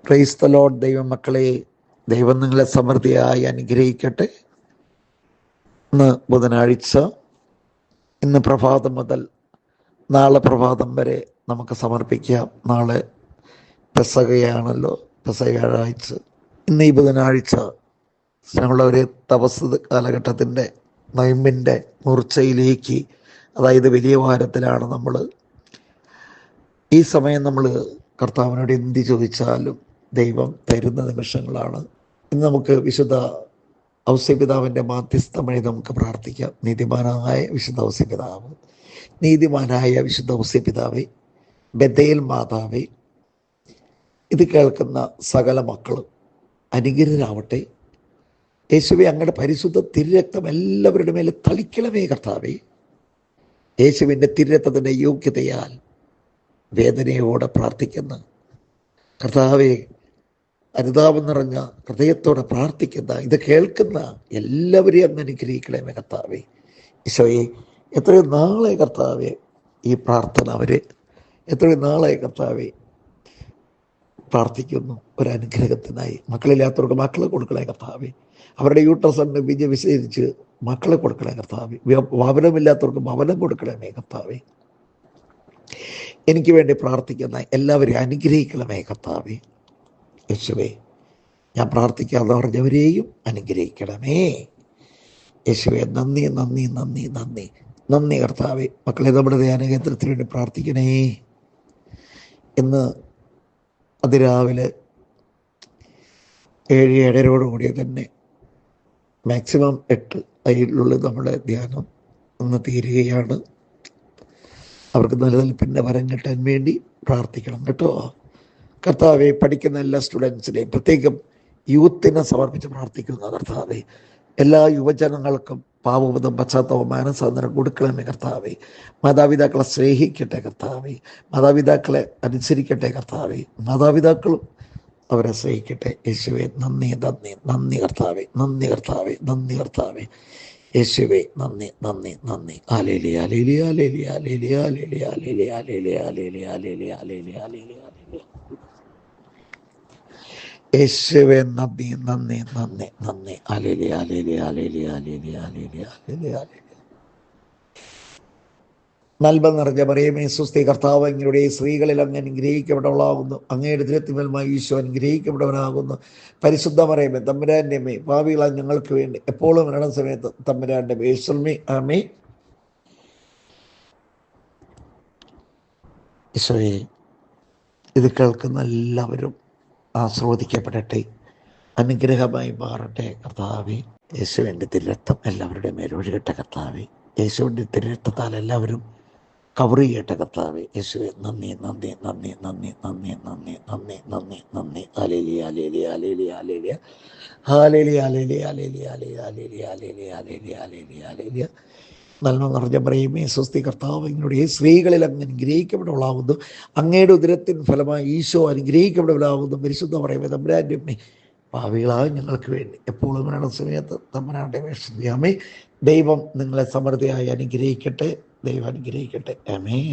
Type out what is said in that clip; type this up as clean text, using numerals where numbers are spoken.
Praise the Lord. ദൈവമക്കളെ, ദൈവം നിങ്ങളെ സമൃദ്ധിയായി അനുഗ്രഹിക്കട്ടെ. ഇന്ന് ബുധനാഴ്ച. ഇന്ന് പ്രഭാതം മുതൽ നാളെ പ്രഭാതം വരെ നമുക്ക് സമർപ്പിക്കാം. നാളെ പെസഹയാണല്ലോ, പെസഹ വ്യാഴാഴ്ച. ഇന്ന് ഈ ബുധനാഴ്ച ഞങ്ങളൊരു തപസ് കാലഘട്ടത്തിൻ്റെ നൊയമ്പിൻ്റെ മൂർച്ചയിലേക്ക്, അതായത് വലിയ വാരത്തിലാണ് നമ്മൾ. ഈ സമയം നമ്മൾ കർത്താവിനോട് എന്ത് ചോദിച്ചാലും ദൈവം തരുന്ന നിമിഷങ്ങളാണ്. ഇന്ന് നമുക്ക് വിശുദ്ധ ഔസ്യപിതാവിൻ്റെ മാധ്യസ്ഥം വഴി നമുക്ക് പ്രാർത്ഥിക്കാം. നീതിമാനായ വിശുദ്ധ ഔസ്യപിതാവ്, നീതിമാനായ വിശുദ്ധ ഔസ്യപിതാവേ, ബഥേൽ മാതാവേ, ഇത് കേൾക്കുന്ന സകല മക്കളും അനുഗ്രഹരാവട്ടെ. യേശുവേ, അങ്ങയുടെ പരിശുദ്ധ തിരുരക്തം എല്ലാവരുടെ മേലെ തളിക്കണമേ കർത്താവേ. യേശുവിൻ്റെ തിരുരക്തത്തിൻ്റെ യോഗ്യതയാൽ വേദനയോടെ പ്രാർത്ഥിക്കുന്ന കർത്താവെ, അനുതാപം നിറഞ്ഞ ഹൃദയത്തോടെ പ്രാർത്ഥിക്കുന്ന, ഇത് കേൾക്കുന്ന എല്ലാവരെയും അങ്ങ് അനുഗ്രഹിക്കണമേ കർത്താവെ. ഈശോയെ, എത്രയോ നാളെ കർത്താവെ ഈ പ്രാർത്ഥന എത്രയോ നാളെ കർത്താവെ പ്രാർത്ഥിക്കുന്നു ഒരനുഗ്രഹത്തിനായി. മക്കളില്ലാത്തവർക്ക് മക്കളെ കൊടുക്കണേ കർത്താവെ. അവരുടെ യൂട്രസിന് വിജയിച്ച് മക്കളെ കൊടുക്കണേ കർത്താവെ. ഭവനമില്ലാത്തവർക്ക് ഭവനം കൊടുക്കണമേ കർത്താവെ. എനിക്ക് വേണ്ടി പ്രാർത്ഥിക്കുന്ന എല്ലാവരെയും അനുഗ്രഹിക്കണമേ കർത്താവേ. യേശുവേ, ഞാൻ പ്രാർത്ഥിക്കാതെ പറഞ്ഞവരെയും അനുഗ്രഹിക്കണമേ യേശുവേ. നന്ദി നന്ദി നന്ദി നന്ദി നന്ദി കർത്താവേ. മക്കളെ, നമ്മുടെ ധ്യാനകേന്ദ്രത്തിന് വേണ്ടി പ്രാർത്ഥിക്കണേ. ഇന്ന് അതിരാവിലെ 7-7:30 തന്നെ മാക്സിമം 8 അതിനുള്ളിൽ നമ്മുടെ ധ്യാനം ഇന്ന് തീരുകയാണ്. അവർക്ക് നിലനിൽപ്പിൻ്റെ വരം കിട്ടാൻ വേണ്ടി പ്രാർത്ഥിക്കണം കേട്ടോ. കർത്താവെ, പഠിക്കുന്ന എല്ലാ സ്റ്റുഡൻസിനെയും, പ്രത്യേകം യൂത്തിനെ സമർപ്പിച്ച് പ്രാർത്ഥിക്കുന്ന കർത്താവെ, എല്ലാ യുവജനങ്ങൾക്കും പാപബോധം, പശ്ചാത്തലം, മാനസാന്തരം കൊടുക്കണമേ കർത്താവെ. മാതാപിതാക്കളെ സ്നേഹിക്കട്ടെ കർത്താവെ. മാതാപിതാക്കളെ അനുസരിക്കട്ടെ കർത്താവെ. മാതാപിതാക്കളും അവരെ സ്നേഹിക്കട്ടെ. യേശുവെ, നന്ദി നന്ദി നന്ദി കർത്താവെ. നന്ദി കർത്താവെ. നന്ദി കർത്താവെ. യേശുവേ, നന്ദി നന്ദി നന്ദി. ഹല്ലേലൂയ ഹല്ലേലൂയ ഹല്ലേലൂയ ഹല്ലേലൂയ ഹല്ലേലൂയ ഹല്ലേലൂയ ഹല്ലേലൂയ ഹല്ലേലൂയ ഹല്ലേലൂയ ഹല്ലേലൂയ. യേശുവേ, നന്ദി നന്ദി നന്ദി നന്ദി. ഹല്ലേലൂയ ഹല്ലേലൂയ ഹല്ലേലൂയ ഹല്ലേലൂയ ഹല്ലേലൂയ ഹല്ലേലൂയ ഹല്ലേലൂയ. നൽബ നിറഞ്ഞ മറിയമേ സ്വസ്തി, കർത്താവ് അങ്ങയുടെ സ്ത്രീകളിൽ അങ്ങ് അനുഗ്രഹിക്കപ്പെട്ടവളാകുന്നു. അങ്ങയുടെ തിരുത്തിന്മേൽ ഈശോ അനുഗ്രഹിക്കപ്പെട്ടവനാകുന്നു. പരിശുദ്ധ മറിയമേ, തമ്പുരാന്റെ അമ്മേ, പാപികളായ ഞങ്ങൾക്ക് വേണ്ടി എപ്പോഴും മരണസമയത്ത് തമ്പുരാന്റെ യേശുവേ ആമേൻ. ഈശോയെ, ഇത് കേൾക്കുന്ന എല്ലാവരും ആസ്വദിക്കപ്പെടട്ടെ, അനുഗ്രഹമായി മാറട്ടെ കർത്താവേ. യേശുവിൻ്റെ തിരുരക്തം എല്ലാവരുടെ മേലൊഴുകട്ടെ കർത്താവേ. യേശുവിൻ്റെ തിരുരക്തത്താൽ എല്ലാവരും കവർ ചെയ്യട്ടെ കർത്താവേ. യേശുവേ, നന്ദി നന്ദി നന്ദി നന്ദി നന്ദി നന്ദി നന്ദി നന്ദി നന്ദി. ഹല്ലേലൂയ ഹല്ലേലൂയ ഹല്ലേലൂയ ഹല്ലേലൂയ ഹല്ലേലൂയ ഹല്ലേലൂയ ഹല്ലേലൂയ ഹല്ലേലൂയ ഹല്ലേലൂയ ഹല്ലേലൂയ ഹല്ലേലൂയ ഹല്ലേലൂയ. നന്മ നിറഞ്ഞ മറിയമേ സ്വസ്തി, കർത്താവ് അങ്ങയുടെ സ്ത്രീകളിൽ അങ്ങ് അനുഗ്രഹിക്കപ്പെട്ടവളാകുന്നു. അങ്ങയുടെ ഉദരത്തിൻ ഫലമായി ഈശോ അനുഗ്രഹിക്കപ്പെട്ടവളാകുന്നു. പരിശുദ്ധ മറിയമേ, തമ്പുരാന്റെ അമ്മേ, പാപികളായ ഞങ്ങൾക്ക് വേണ്ടി എപ്പോഴും മരണസമയത്ത് തമ്പുരാന്റെ ആമേൻ. ദൈവം നിങ്ങളെ സമൃദ്ധിയായി അനുഗ്രഹിക്കട്ടെ. ദൈവം അനുഗ്രഹിക്കട്ടെ. ആമേൻ.